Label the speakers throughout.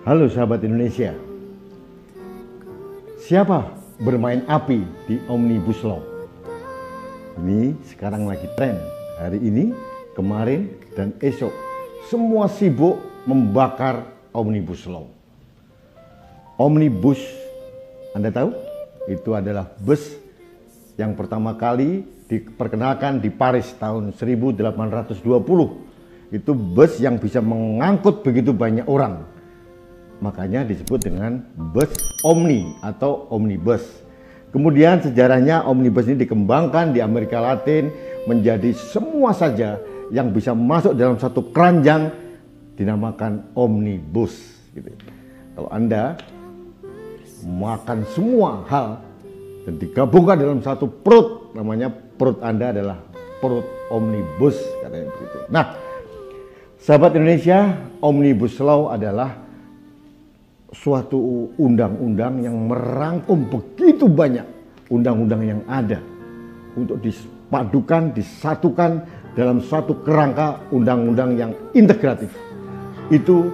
Speaker 1: Halo sahabat Indonesia, siapa bermain api di Omnibus Law? Ini sekarang lagi tren. Hari ini, kemarin, dan esok semua sibuk membakar Omnibus Law. Omnibus, Anda tahu? Itu adalah bus yang pertama kali diperkenalkan di Paris tahun 1820. Itu bus yang bisa mengangkut begitu banyak orang. Makanya disebut dengan bus omni atau omnibus. Kemudian sejarahnya omnibus ini dikembangkan di Amerika Latin menjadi semua saja yang bisa masuk dalam satu keranjang dinamakan omnibus. Gitu. Kalau Anda makan semua hal dan digabungkan dalam satu perut, namanya perut Anda adalah perut omnibus, katanya begitu. Nah, sahabat Indonesia, Omnibus Law adalah suatu undang-undang yang merangkum begitu banyak undang-undang yang ada untuk dipadukan, disatukan dalam suatu kerangka undang-undang yang integratif. Itu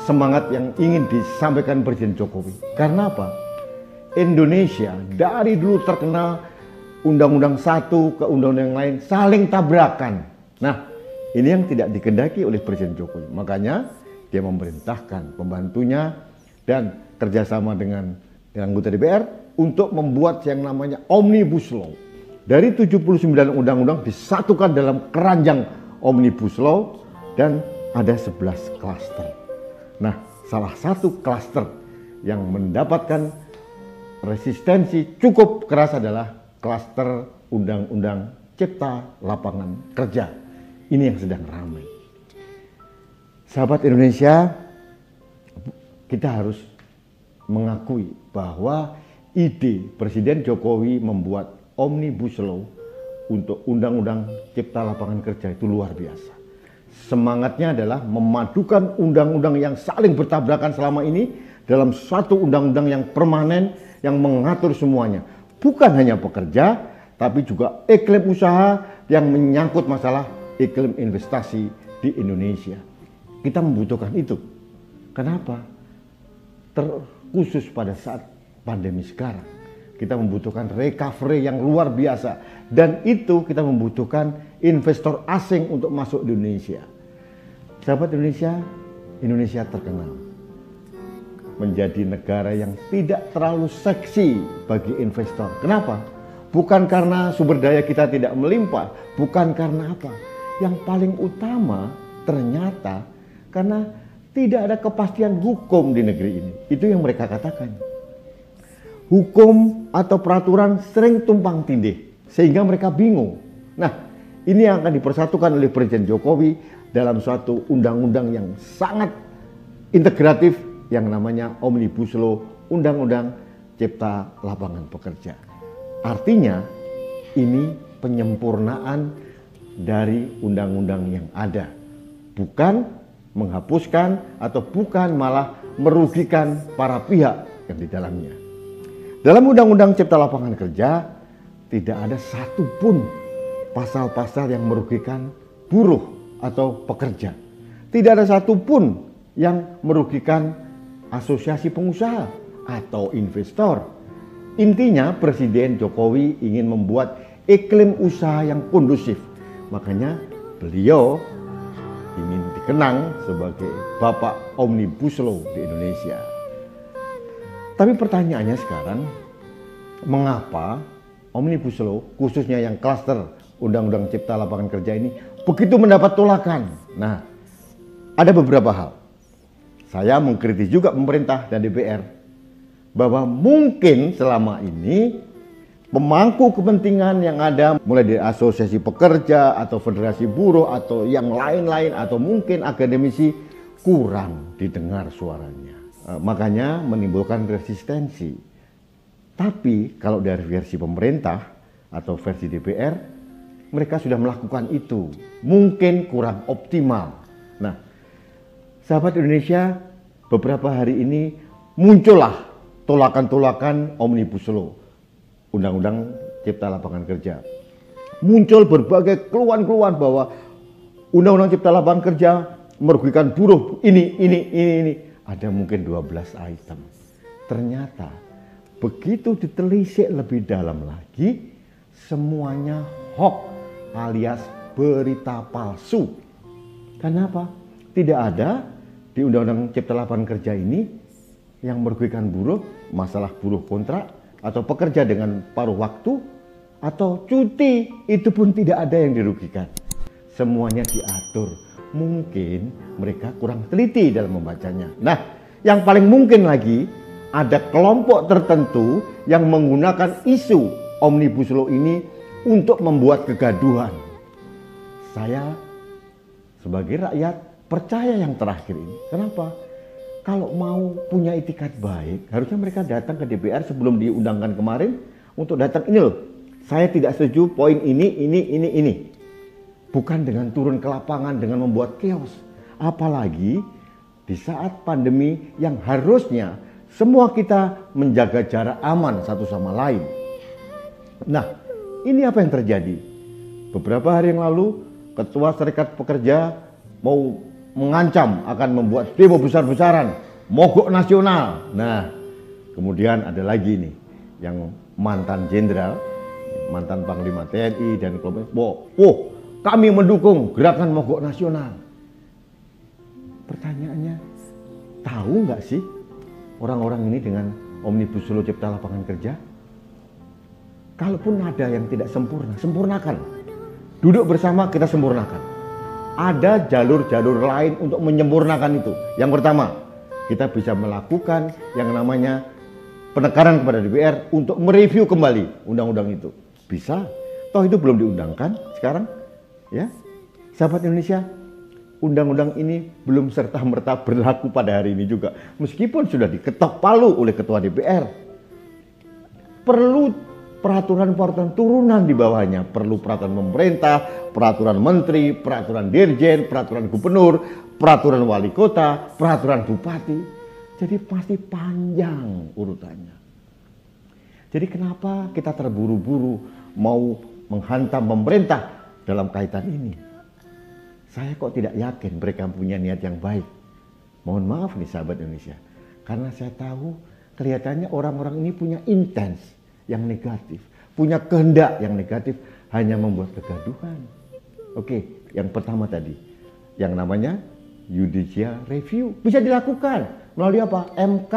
Speaker 1: semangat yang ingin disampaikan Presiden Jokowi. Karena apa? Indonesia dari dulu terkenal undang-undang satu ke undang-undang yang lain saling tabrakan. Nah, ini yang tidak dikehendaki oleh Presiden Jokowi. Makanya dia memerintahkan pembantunya dan kerjasama dengan anggota DPR untuk membuat yang namanya Omnibus Law. Dari 79 undang-undang disatukan dalam keranjang Omnibus Law dan ada 11 klaster. Nah, salah satu klaster yang mendapatkan resistensi cukup keras adalah klaster Undang-Undang Cipta Lapangan Kerja. Ini yang sedang ramai. Sahabat Indonesia, kita harus mengakui bahwa ide Presiden Jokowi membuat Omnibus Law untuk Undang-Undang Cipta Lapangan Kerja itu luar biasa. Semangatnya adalah memadukan undang-undang yang saling bertabrakan selama ini dalam satu undang-undang yang permanen yang mengatur semuanya. Bukan hanya pekerja, tapi juga iklim usaha yang menyangkut masalah iklim investasi di Indonesia. Kita membutuhkan itu. Kenapa? Terkhusus pada saat pandemi sekarang, kita membutuhkan recovery yang luar biasa, dan itu kita membutuhkan investor asing untuk masuk di Indonesia. Sahabat Indonesia, Indonesia terkenal menjadi negara yang tidak terlalu seksi bagi investor. Kenapa? Bukan karena sumber daya kita tidak melimpah, bukan karena apa. Yang paling utama ternyata karena tidak ada kepastian hukum di negeri ini. Itu yang mereka katakan. Hukum atau peraturan sering tumpang tindih sehingga mereka bingung. Nah, ini yang akan dipersatukan oleh Presiden Jokowi dalam suatu undang-undang yang sangat integratif yang namanya Omnibus Law, Undang-Undang Cipta Lapangan Pekerja. Artinya ini penyempurnaan dari undang-undang yang ada. Bukan menghapuskan atau bukan malah merugikan para pihak yang di dalamnya. Dalam Undang-Undang Cipta Lapangan Kerja tidak ada satupun pasal-pasal yang merugikan buruh atau pekerja. Tidak ada satupun yang merugikan asosiasi pengusaha atau investor. Intinya Presiden Jokowi ingin membuat iklim usaha yang kondusif. Makanya beliau ingin dikenang sebagai Bapak Omnibus Law di Indonesia. Tapi pertanyaannya sekarang, mengapa Omnibus Law, khususnya yang klaster Undang-Undang Cipta Lapangan Kerja ini, begitu mendapat tolakan? Nah, ada beberapa hal. Saya mengkritik juga pemerintah dan DPR, bahwa mungkin selama ini pemangku kepentingan yang ada mulai dari asosiasi pekerja atau federasi buruh atau yang lain-lain atau mungkin akademisi kurang didengar suaranya. Makanya menimbulkan resistensi. Tapi kalau dari versi pemerintah atau versi DPR, mereka sudah melakukan itu. Mungkin kurang optimal. Nah, sahabat Indonesia, beberapa hari ini muncullah tolakan-tolakan Omnibus Law, Undang-Undang Cipta Lapangan Kerja. Muncul berbagai keluhan-keluhan bahwa Undang-Undang Cipta Lapangan Kerja merugikan buruh ini. ada mungkin 12 item. Ternyata begitu ditelisik lebih dalam lagi, semuanya hoax alias berita palsu. Kenapa? Tidak ada di Undang-Undang Cipta Lapangan Kerja ini yang merugikan buruh, masalah buruh kontrak, atau pekerja dengan paruh waktu, atau cuti, itu pun tidak ada yang dirugikan. Semuanya diatur. Mungkin mereka kurang teliti dalam membacanya. Nah, yang paling mungkin lagi, ada kelompok tertentu yang menggunakan isu Omnibus Law ini untuk membuat kegaduhan. Saya sebagai rakyat percaya yang terakhir ini. Kenapa? Kalau mau punya itikat baik, harusnya mereka datang ke DPR sebelum diundangkan kemarin untuk datang, ini loh, saya tidak setuju poin ini. Bukan dengan turun ke lapangan dengan membuat chaos. Apalagi di saat pandemi yang harusnya semua kita menjaga jarak aman satu sama lain. Nah, ini apa yang terjadi? Beberapa hari yang lalu, Ketua Serikat Pekerja mau mengancam akan membuat demo besar-besaran, mogok nasional. Nah, kemudian ada lagi nih, yang mantan jenderal, mantan Panglima TNI dan kelompok, kami mendukung gerakan mogok nasional. Pertanyaannya, tahu nggak sih orang-orang ini dengan Omnibus Law Cipta Lapangan Kerja? Kalaupun ada yang tidak sempurna, sempurnakan. Duduk bersama kita sempurnakan. Ada jalur-jalur lain untuk menyempurnakan itu. Yang pertama, kita bisa melakukan yang namanya penekanan kepada DPR untuk mereview kembali undang-undang itu. Bisa. Toh itu belum diundangkan sekarang. Ya, sahabat Indonesia, undang-undang ini belum serta-merta berlaku pada hari ini juga. Meskipun sudah diketok palu oleh Ketua DPR. Perlu peraturan-peraturan turunan di bawahnya. Perlu peraturan pemerintah, peraturan menteri, peraturan dirjen, peraturan gubernur, peraturan wali kota, peraturan bupati. Jadi pasti panjang urutannya. Jadi kenapa kita terburu-buru mau menghantam pemerintah dalam kaitan ini? Saya kok tidak yakin mereka punya niat yang baik. Mohon maaf nih sahabat Indonesia. Karena saya tahu kelihatannya orang-orang ini punya intens yang negatif. Punya kehendak yang negatif, hanya membuat kegaduhan. Oke, yang pertama tadi. Yang namanya judicial review. Bisa dilakukan melalui apa? MK.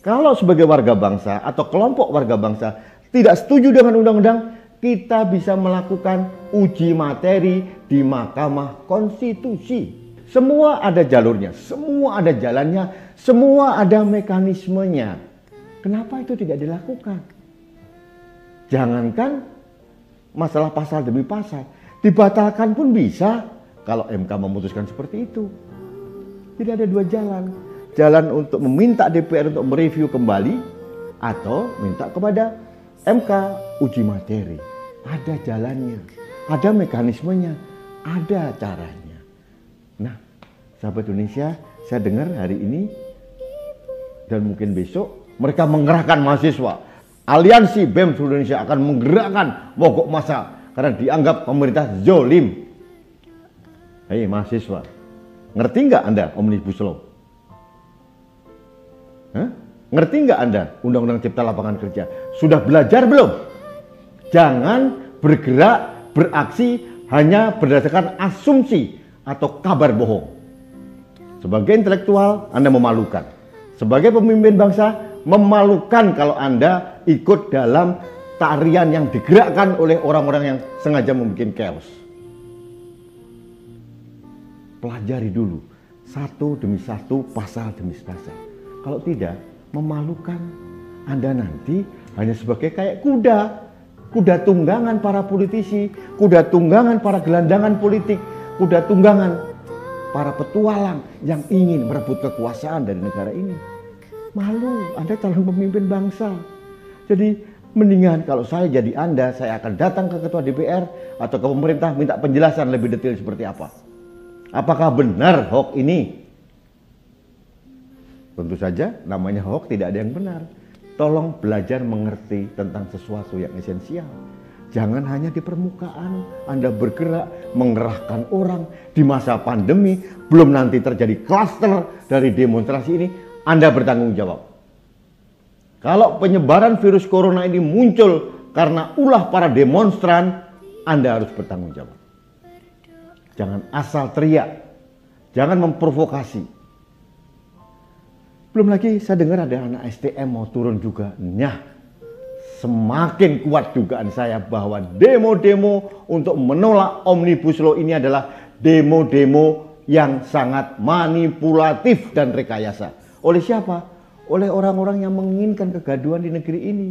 Speaker 1: Kalau sebagai warga bangsa atau kelompok warga bangsa tidak setuju dengan undang-undang, kita bisa melakukan uji materi di Mahkamah Konstitusi. Semua ada jalurnya, semua ada jalannya, semua ada mekanismenya. Kenapa itu tidak dilakukan? Jangankan masalah pasal demi pasal, dibatalkan pun bisa kalau MK memutuskan seperti itu. Tidak ada dua jalan. Jalan untuk meminta DPR untuk mereview kembali atau minta kepada MK uji materi. Ada jalannya, ada mekanismenya, ada caranya. Nah, sahabat Indonesia, saya dengar hari ini dan mungkin besok mereka mengerahkan mahasiswa. Aliansi BEM seluruh Indonesia akan menggerakkan mogok massa karena dianggap pemerintah zolim. Hei mahasiswa, ngerti nggak Anda Omnibus Law? Ngerti nggak Anda Undang-Undang Cipta Lapangan Kerja? Sudah belajar belum? Jangan bergerak, beraksi hanya berdasarkan asumsi atau kabar bohong. Sebagai intelektual, Anda memalukan. Sebagai pemimpin bangsa, memalukan kalau Anda ikut dalam tarian yang digerakkan oleh orang-orang yang sengaja membuat chaos. Pelajari dulu, satu demi satu, pasal demi pasal. Kalau tidak, memalukan. Anda nanti hanya sebagai kayak kuda. Kuda tunggangan para politisi, kuda tunggangan para gelandangan politik, kuda tunggangan para petualang yang ingin merebut kekuasaan dari negara ini. Malu, Anda calon pemimpin bangsa. Jadi mendingan kalau saya jadi Anda, saya akan datang ke Ketua DPR atau ke pemerintah minta penjelasan lebih detail seperti apa. Apakah benar hoax ini? Tentu saja namanya hoax tidak ada yang benar. Tolong belajar mengerti tentang sesuatu yang esensial. Jangan hanya di permukaan, Anda bergerak, mengerahkan orang di masa pandemi, belum nanti terjadi klaster dari demonstrasi ini, Anda bertanggung jawab. Kalau penyebaran virus corona ini muncul karena ulah para demonstran, Anda harus bertanggung jawab. Jangan asal teriak, jangan memprovokasi. Belum lagi saya dengar ada anak STM mau turun juga. Semakin kuat dugaan saya bahwa demo-demo untuk menolak Omnibus Law ini adalah demo-demo yang sangat manipulatif dan rekayasa. Oleh siapa? Oleh orang-orang yang menginginkan kegaduhan di negeri ini.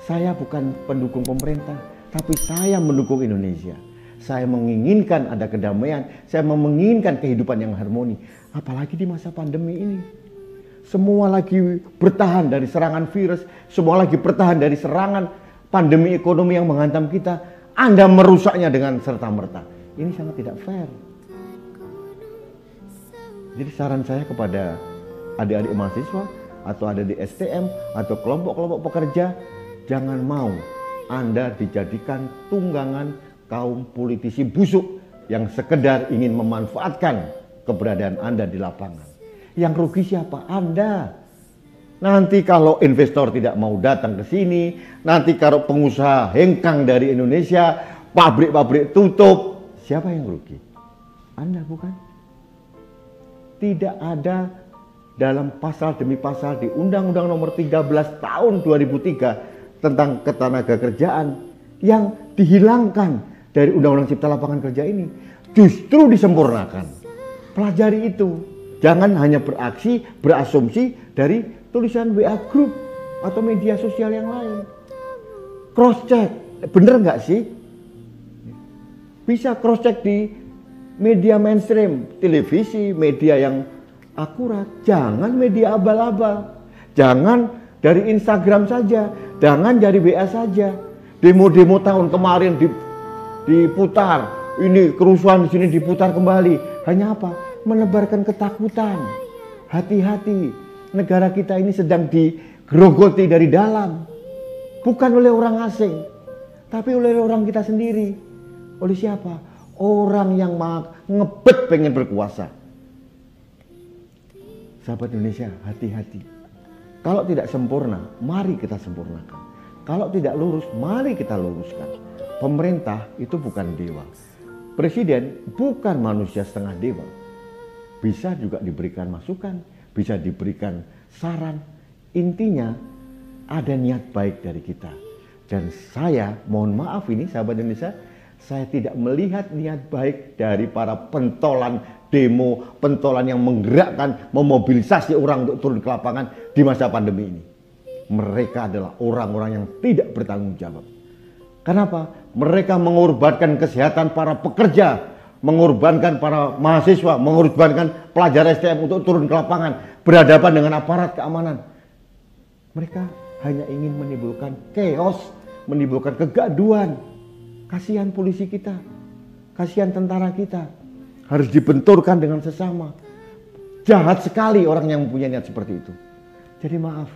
Speaker 1: Saya bukan pendukung pemerintah, tapi saya mendukung Indonesia. Saya menginginkan ada kedamaian, saya menginginkan kehidupan yang harmoni. Apalagi di masa pandemi ini. Semua lagi bertahan dari serangan virus, semua lagi bertahan dari serangan pandemi ekonomi yang menghantam kita. Anda merusaknya dengan serta-merta. Ini sangat tidak fair. Jadi saran saya kepada adik-adik mahasiswa atau ada di STM atau kelompok-kelompok pekerja, jangan mau Anda dijadikan tunggangan kaum politisi busuk yang sekedar ingin memanfaatkan keberadaan Anda di lapangan. Yang rugi siapa? Anda. Nanti kalau investor tidak mau datang ke sini, nanti kalau pengusaha hengkang dari Indonesia, pabrik-pabrik tutup, siapa yang rugi? Anda bukan? Tidak ada dalam pasal demi pasal di Undang-Undang Nomor 13 Tahun 2003 tentang ketenagakerjaan yang dihilangkan dari Undang-Undang Cipta Lapangan Kerja ini, justru disempurnakan. Pelajari itu. Jangan hanya beraksi, berasumsi dari tulisan WA Group atau media sosial yang lain. Cross check, bener nggak sih? Bisa cross check di media mainstream, televisi, media yang akurat. Jangan media abal-abal. Jangan dari Instagram saja, jangan dari WA saja. Demo-demo tahun kemarin diputar, ini kerusuhan di sini diputar kembali. Hanya apa? Menebarkan ketakutan. Hati-hati, negara kita ini sedang digerogoti dari dalam. Bukan oleh orang asing, tapi oleh orang kita sendiri. Oleh siapa? Orang yang ngebet pengen berkuasa. Sahabat Indonesia, hati-hati. Kalau tidak sempurna, mari kita sempurnakan. Kalau tidak lurus, mari kita luruskan. Pemerintah itu bukan dewa. Presiden bukan manusia setengah dewa. Bisa juga diberikan masukan, bisa diberikan saran. Intinya ada niat baik dari kita. Dan saya mohon maaf ini sahabat Indonesia, saya tidak melihat niat baik dari para pentolan demo, pentolan yang menggerakkan, memobilisasi orang untuk turun ke lapangan di masa pandemi ini. Mereka adalah orang-orang yang tidak bertanggung jawab. Kenapa? Mereka mengorbankan kesehatan para pekerja, mengorbankan para mahasiswa, mengorbankan pelajar STM untuk turun ke lapangan, berhadapan dengan aparat keamanan. Mereka hanya ingin menimbulkan chaos, menimbulkan kegaduhan. Kasihan polisi kita, kasihan tentara kita, harus dibenturkan dengan sesama. Jahat sekali orang yang mempunyai niat seperti itu. Jadi maaf,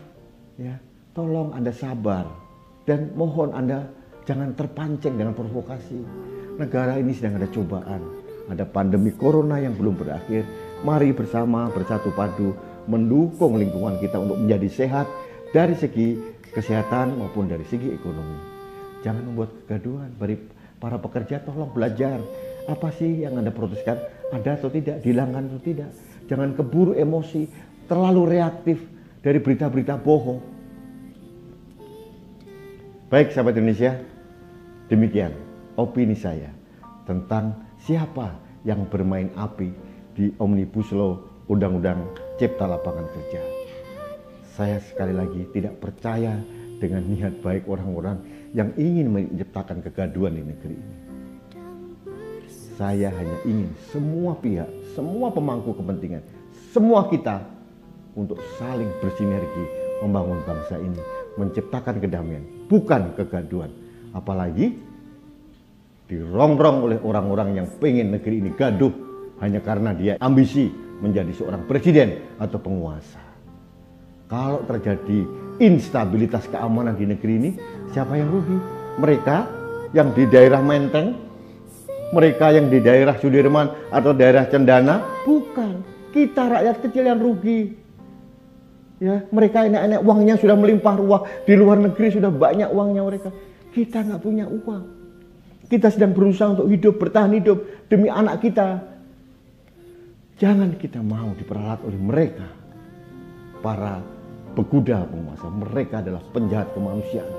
Speaker 1: ya, tolong Anda sabar dan mohon Anda jangan terpancing dengan provokasi. Negara ini sedang ada cobaan, ada pandemi corona yang belum berakhir. Mari bersama bersatu padu mendukung lingkungan kita untuk menjadi sehat dari segi kesehatan maupun dari segi ekonomi. Jangan membuat kegaduhan. Bagi para pekerja tolong belajar. Apa sih yang Anda proteskan? Ada atau tidak? Dihilangkan atau tidak? Jangan keburu emosi, terlalu reaktif dari berita-berita bohong. Baik sahabat Indonesia, demikian opini saya tentang siapa yang bermain api di Omnibus Law Undang-Undang Cipta Lapangan Kerja. Saya sekali lagi tidak percaya dengan niat baik orang-orang yang ingin menciptakan kegaduhan di negeri ini. Saya hanya ingin semua pihak, semua pemangku kepentingan, semua kita untuk saling bersinergi membangun bangsa ini, menciptakan kedamaian, bukan kegaduhan. Apalagi dirongrong oleh orang-orang yang pengen negeri ini gaduh hanya karena dia ambisi menjadi seorang presiden atau penguasa. Kalau terjadi instabilitas keamanan di negeri ini, siapa yang rugi? Mereka yang di daerah Menteng, mereka yang di daerah Sudirman atau daerah Cendana? Bukan, kita rakyat kecil yang rugi. Ya, mereka enak-enak uangnya sudah melimpah ruah, di luar negeri sudah banyak uangnya mereka. Kita nggak punya uang. Kita sedang berusaha untuk hidup, bertahan hidup demi anak kita. Jangan kita mau diperalat oleh mereka, para begudal penguasa. Mereka adalah penjahat kemanusiaan.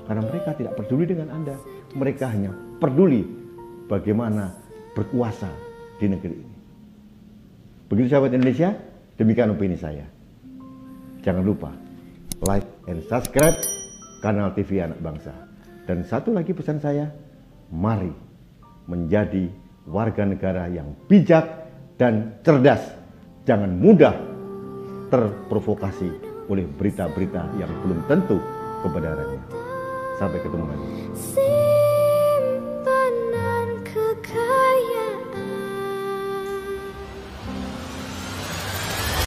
Speaker 1: Karena mereka tidak peduli dengan Anda. Mereka hanya peduli bagaimana berkuasa di negeri ini. Begitu sahabat Indonesia, demikian opini saya. Jangan lupa like and subscribe kanal TV Anak Bangsa. Dan satu lagi pesan saya, mari menjadi warga negara yang bijak dan cerdas. Jangan mudah terprovokasi oleh berita-berita yang belum tentu kebenarannya. Sampai ketemu lagi.